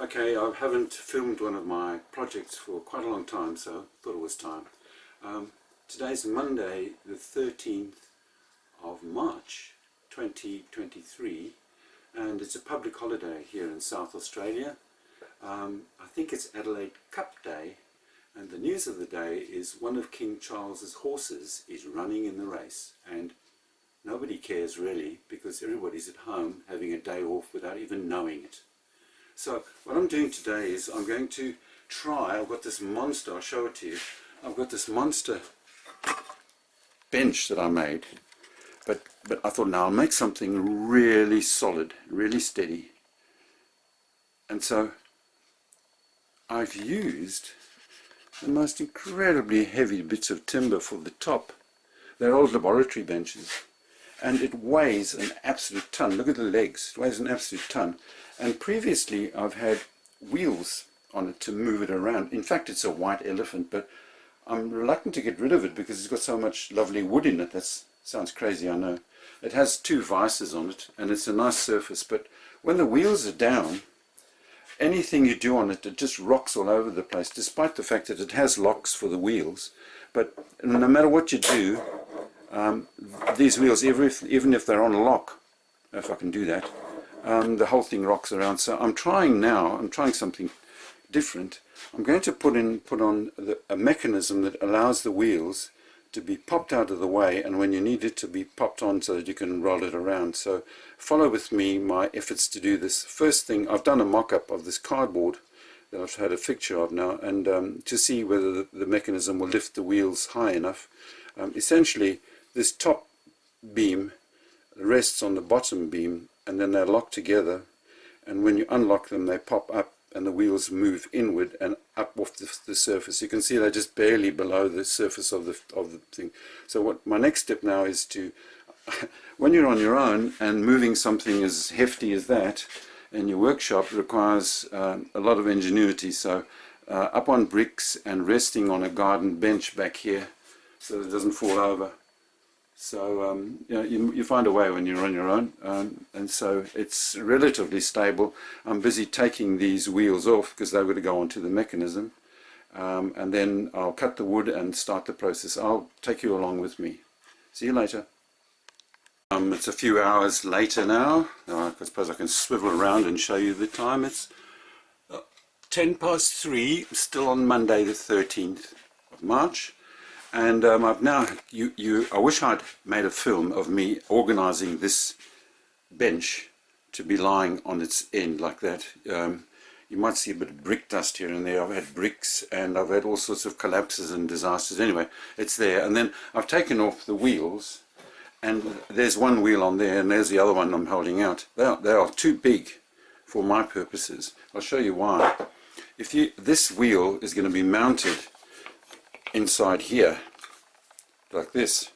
Okay, I haven't filmed one of my projects for quite a long time, so I thought it was time. Today's Monday, the 13th of March 2023, and it's a public holiday here in South Australia. I think it's Adelaide Cup Day, and the news of the day is one of King Charles's horses is running in the race, and nobody cares really because everybody's at home having a day off without even knowing it. So what I'm doing today is I'm going to try, I've got this monster, I'll show it to you, I've got this monster bench that I made, but I thought now I'll make something really solid, really steady. And so I've used the most incredibly heavy bits of timber for the top. They're old laboratory benches, and it weighs an absolute ton. Look at the legs, it weighs an absolute ton. And previously I've had wheels on it to move it around. In fact, it's a white elephant, but I'm reluctant to get rid of it because it's got so much lovely wood in it. That sounds crazy, I know. It has two vices on it, and it's a nice surface, but when the wheels are down, anything you do on it, it just rocks all over the place, despite the fact that it has locks for the wheels. But no matter what you do, these wheels, even if they're on lock, if I can do that, the whole thing rocks around. So I'm trying something different. I'm going to put on a mechanism that allows the wheels to be popped out of the way, and when you need it to be popped on so that you can roll it around. So follow with me my efforts to do this. First thing, I've done a mock-up of this cardboard that I've had a picture of now, and to see whether the mechanism will lift the wheels high enough. Essentially, this top beam rests on the bottom beam, and then they're locked together, and when you unlock them they pop up and the wheels move inward and up off the surface. You can see they're just barely below the surface of the thing. So what my next step now is to, when you're on your own and moving something as hefty as that in your workshop requires a lot of ingenuity. So up on bricks and resting on a garden bench back here so that it doesn't fall over. So you find a way when you're on your own, and so it's relatively stable. I'm busy taking these wheels off because they're going to go onto the mechanism, and then I'll cut the wood and start the process. I'll take you along with me. See you later. It's a few hours later now. I suppose I can swivel around and show you the time. It's 3:10, still on Monday the 13th of March. And I've now, I wish I'd made a film of me organizing this bench to be lying on its end like that. You might see a bit of brick dust here and there. I've had bricks and I've had all sorts of collapses and disasters. Anyway, it's there. And then I've taken off the wheels, and there's one wheel on there and there's the other one I'm holding out. They are too big for my purposes. I'll show you why. This wheel is going to be mounted inside here like this.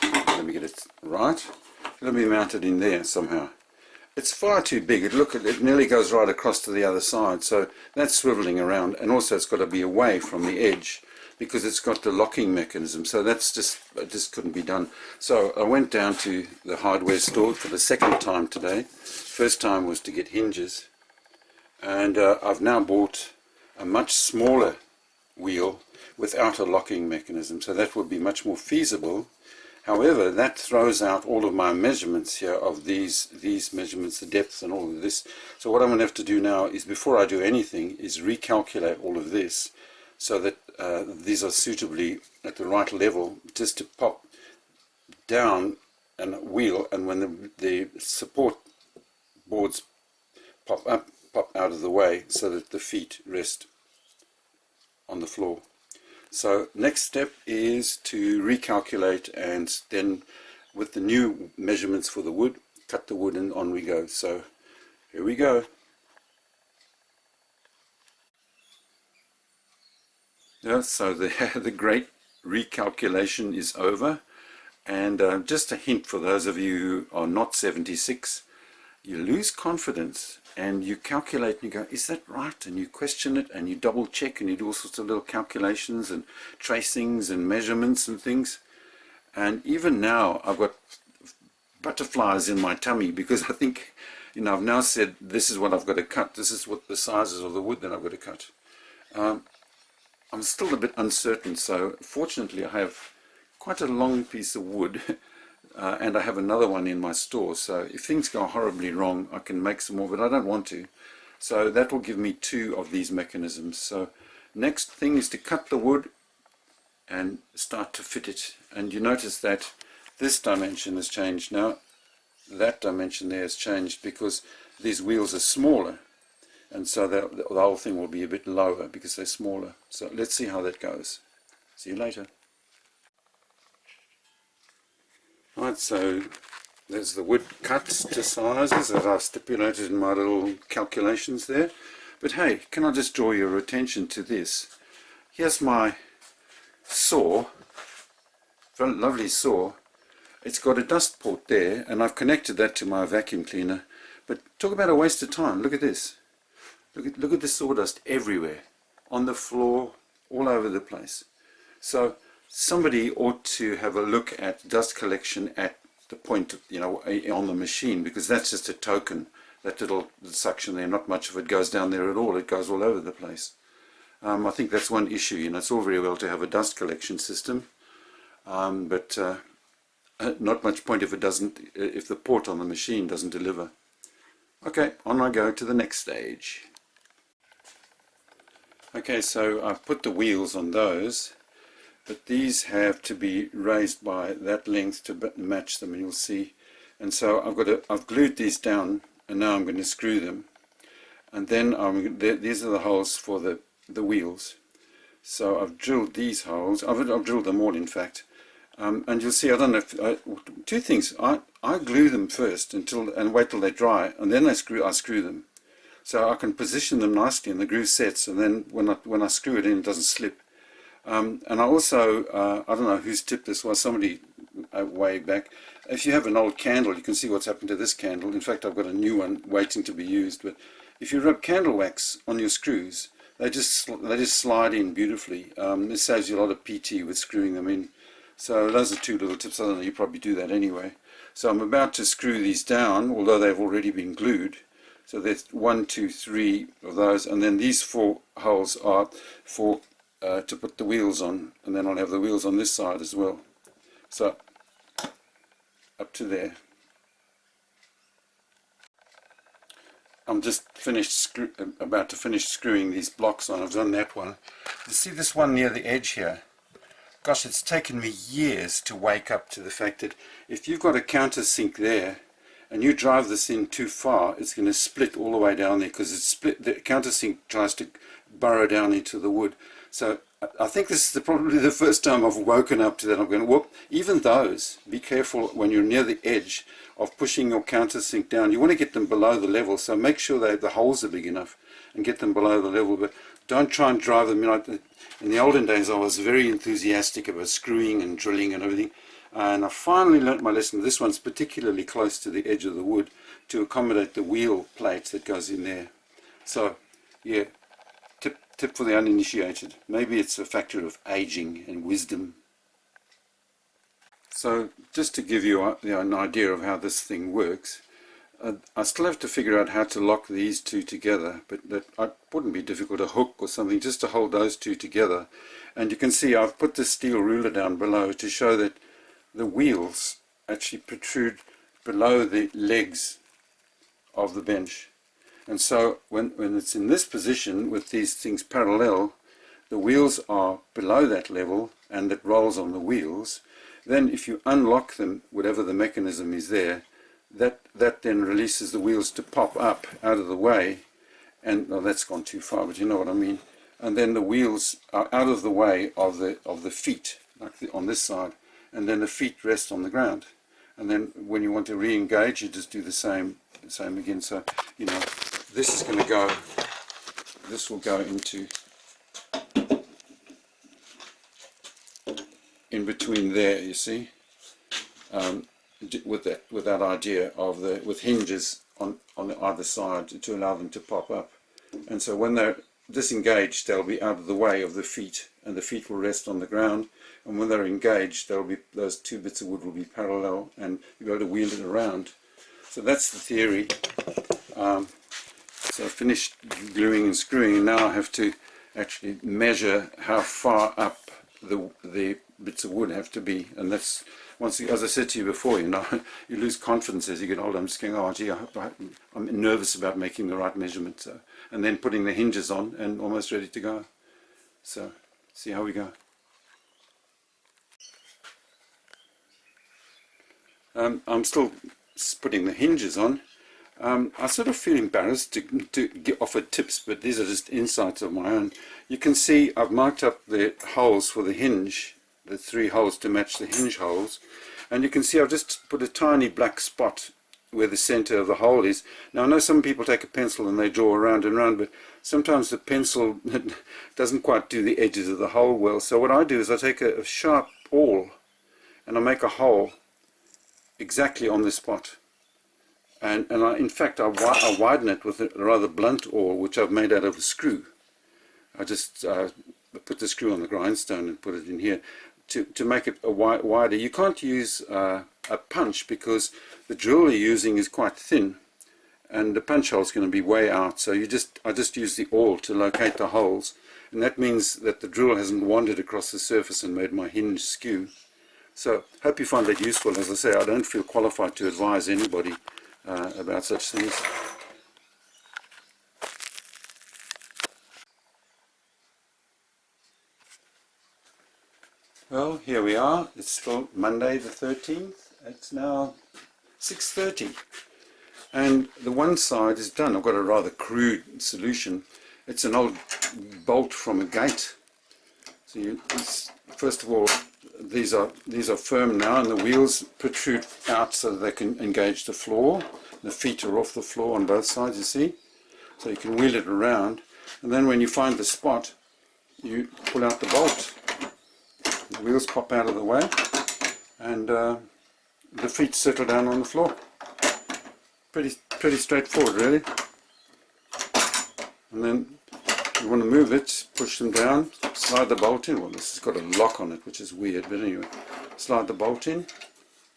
Let me get it right. It'll be mounted in there somehow. It's far too big. It nearly goes right across to the other side, so that's swiveling around, and also it's got to be away from the edge because it's got the locking mechanism, so it just couldn't be done. So I went down to the hardware store for the second time today. First time was to get hinges, and I've now bought a much smaller wheel without a locking mechanism, so that would be much more feasible. However, that throws out all of my measurements here of these measurements, the depth and all of this. So what I'm going to have to do now is, before I do anything, is recalculate all of this so that these are suitably at the right level, just to pop down and wheel, and when the support boards pop out of the way so that the feet rest on the floor. So next step is to recalculate, and then with the new measurements for the wood, cut the wood, and on we go. So here we go. Yeah, so the great recalculation is over, and just a hint for those of you who are not 76, you lose confidence and you calculate and you go, is that right? And you question it and you double check and you do all sorts of little calculations and tracings and measurements and things. And even now I've got butterflies in my tummy, because I think, you know, I've now said this is what I've got to cut, this is what the sizes of the wood that I've got to cut. I'm still a bit uncertain, so fortunately I have quite a long piece of wood and I have another one in my store, so if things go horribly wrong I can make some more, but I don't want to. So that will give me 2 of these mechanisms. So next thing is to cut the wood and start to fit it, and you notice that this dimension has changed now. That dimension there has changed because these wheels are smaller, and so the whole thing will be a bit lower because they're smaller. So let's see how that goes. See you later. Right, so there's the wood cut to sizes that I've stipulated in my little calculations there. But hey, can I just draw your attention to this? Here's my saw, very lovely saw. It's got a dust port there, and I've connected that to my vacuum cleaner. But talk about a waste of time. Look at this. Look at the sawdust everywhere, on the floor, all over the place. So somebody ought to have a look at dust collection at the point, you know, on the machine, because that's just a token. That little suction there, not much of it goes down there at all. It goes all over the place. I think that's one issue. You know, it's all very well to have a dust collection system, but not much point if it doesn't, if the port on the machine doesn't deliver. Okay, on I go to the next stage. Okay, so I've put the wheels on those, but these have to be raised by that length to match them, and you'll see. And so I've glued these down, and now I'm going to screw them. And then these are the holes for the wheels. So I've drilled these holes. I've drilled them all, in fact. And you'll see, I don't know if, 2 things. I glue them first and wait till they dry, and then I screw them. So I can position them nicely and the groove sets, and then when I screw it in, it doesn't slip. And I also, I don't know whose tip this was, somebody way back. If you have an old candle, you can see what's happened to this candle. In fact, I've got a new one waiting to be used. But if you rub candle wax on your screws, they just slide in beautifully. It saves you a lot of PT with screwing them in. So those are 2 little tips. I don't know, you probably do that anyway. So I'm about to screw these down, although they've already been glued. So there's 1, 2, 3 of those, and then these 4 holes are for to put the wheels on, and then I'll have the wheels on this side as well. So up to there. I'm just about to finish screwing these blocks on. I've done that one. You see this one near the edge here? Gosh, it's taken me years to wake up to the fact that if you've got a countersink there and you drive this in too far, it's going to split all the way down there, because it's split. The countersink tries to burrow down into the wood. So I think this is probably the first time I've woken up to that. I'm going, well, even those, be careful when you're near the edge of pushing your countersink down. You want to get them below the level, so make sure that the holes are big enough and get them below the level, but don't try and drive them in. In the olden days, I was very enthusiastic about screwing and drilling and everything, and I finally learnt my lesson. This one's particularly close to the edge of the wood to accommodate the wheel plate that goes in there. So, yeah, tip for the uninitiated. Maybe it's a factor of aging and wisdom. So, just to give you an idea of how this thing works, I still have to figure out how to lock these 2 together, but that wouldn't be difficult, a hook or something just to hold those 2 together. And you can see I've put the steel ruler down below to show that the wheels actually protrude below the legs of the bench. And so when it's in this position with these things parallel, the wheels are below that level and it rolls on the wheels. Then if you unlock them, whatever the mechanism is there, that then releases the wheels to pop up out of the way, and well, that's gone too far, but you know what I mean. And then the wheels are out of the way of the feet, like on this side, and then the feet rest on the ground. And then when you want to re-engage, you just do the same again. So you know, this is going to go. This will go into in between there. You see. With that idea of with hinges on either side to allow them to pop up, and so when they're disengaged, they'll be out of the way of the feet, and the feet will rest on the ground, and when they're engaged, those two bits of wood will be parallel, and you'll be able to wheel it around. So that's the theory. So I finished gluing and screwing, and now I have to actually measure how far up the bits of wood have to be. And that's, as I said to you before, you lose confidence as you get older. I'm just going, oh gee, I'm nervous about making the right measurement. So, and then putting the hinges on and almost ready to go. So see how we go. I'm still putting the hinges on. I sort of feel embarrassed to offer tips, but these are just insights of my own. You can see I've marked up the holes for the hinge, the 3 holes to match the hinge holes, and you can see I've just put a tiny black spot where the center of the hole is. Now I know some people take a pencil and they draw around and around, but sometimes the pencil doesn't quite do the edges of the hole well. So what I do is I take a sharp awl and I make a hole exactly on the spot. And in fact, I widen it with a rather blunt awl, which I've made out of a screw. I just put the screw on the grindstone and put it in here to make it wider. You can't use a punch because the drill you're using is quite thin, and the punch hole is going to be way out. So I just use the awl to locate the holes, and that means that the drill hasn't wandered across the surface and made my hinge skew. So hope you find that useful. As I say, I don't feel qualified to advise anybody about such things. Well, here we are. It's still Monday the 13th. It's now 6:30, and the one side is done. I've got a rather crude solution. It's an old bolt from a gate. So first of all, these are firm now, and the wheels protrude out so that they can engage the floor. The feet are off the floor on both sides, you see, so you can wheel it around, and then when you find the spot, you pull out the bolt. The wheels pop out of the way, and the feet settle down on the floor. Pretty straightforward, really. And then you want to move it, push them down, slide the bolt in. Well, this has got a lock on it, which is weird, but anyway, slide the bolt in,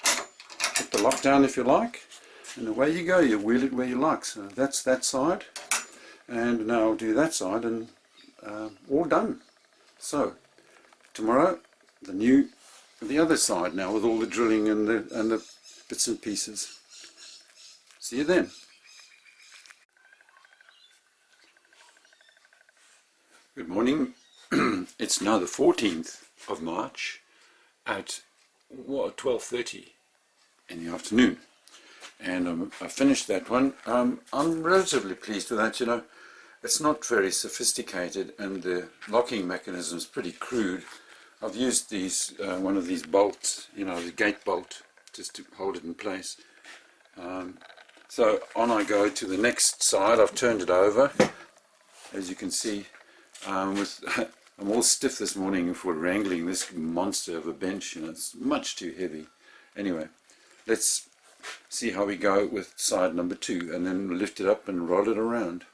put the lock down if you like, and away you go. You wheel it where you like. So that's that side, and now I'll do that side, and all done. So tomorrow, the other side now, with all the drilling and the bits and pieces. See you then. Good morning. It's now the 14th of March at 12:30 in the afternoon, and I finished that one. I'm relatively pleased with that. You know, it's not very sophisticated, and the locking mechanism is pretty crude. I've used one of these bolts, you know, the gate bolt, just to hold it in place. So on I go to the next side. I've turned it over, as you can see. I'm all stiff this morning for wrangling this monster of a bench. You know, it's much too heavy. Anyway, let's see how we go with side number 2, and then lift it up and roll it around.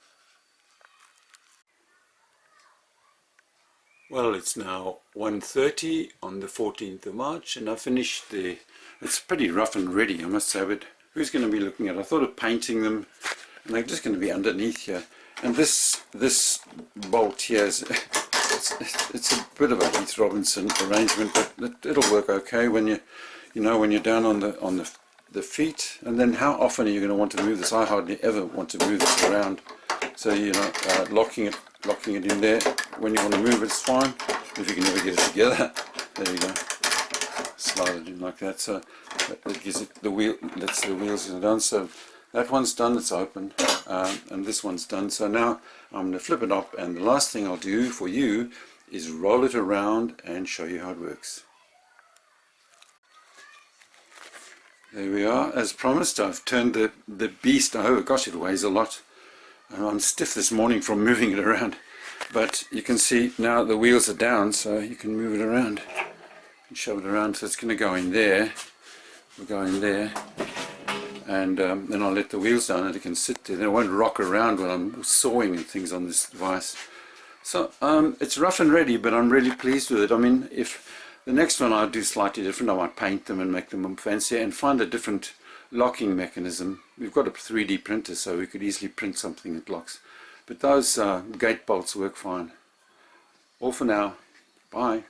Well, it's now 1:30 on the 14th of March, and I finished it's pretty rough and ready, I must say, but who's going to be looking at it? I thought of painting them, and they're just going to be underneath here. And this bolt here is it's a bit of a Heath Robinson arrangement, but it'll work okay when when you're down on the feet. And then how often are you going to want to move this? I hardly ever want to move this around. So locking it in there when you want to move it's fine. If you can never get it together, there you go. Slide it in like that. So that gives it the wheels are done. So that one's done, it's open, and this one's done. So now I'm going to flip it up, and the last thing I'll do for you is roll it around and show you how it works. There we are. As promised, I've turned the beast over. Gosh, it weighs a lot. I'm stiff this morning from moving it around, but you can see now the wheels are down, so you can move it around and shove it around. So it's going to go in there. We'll go in there. And then I'll let the wheels down and it can sit there. Then it won't rock around when I'm sawing and things on this device. So it's rough and ready, but I'm really pleased with it. I mean, if The next one I'll do slightly different. I might paint them and make them fancier and find a different locking mechanism. We've got a 3D printer, so we could easily print something that locks. But those gate bolts work fine. All for now. Bye.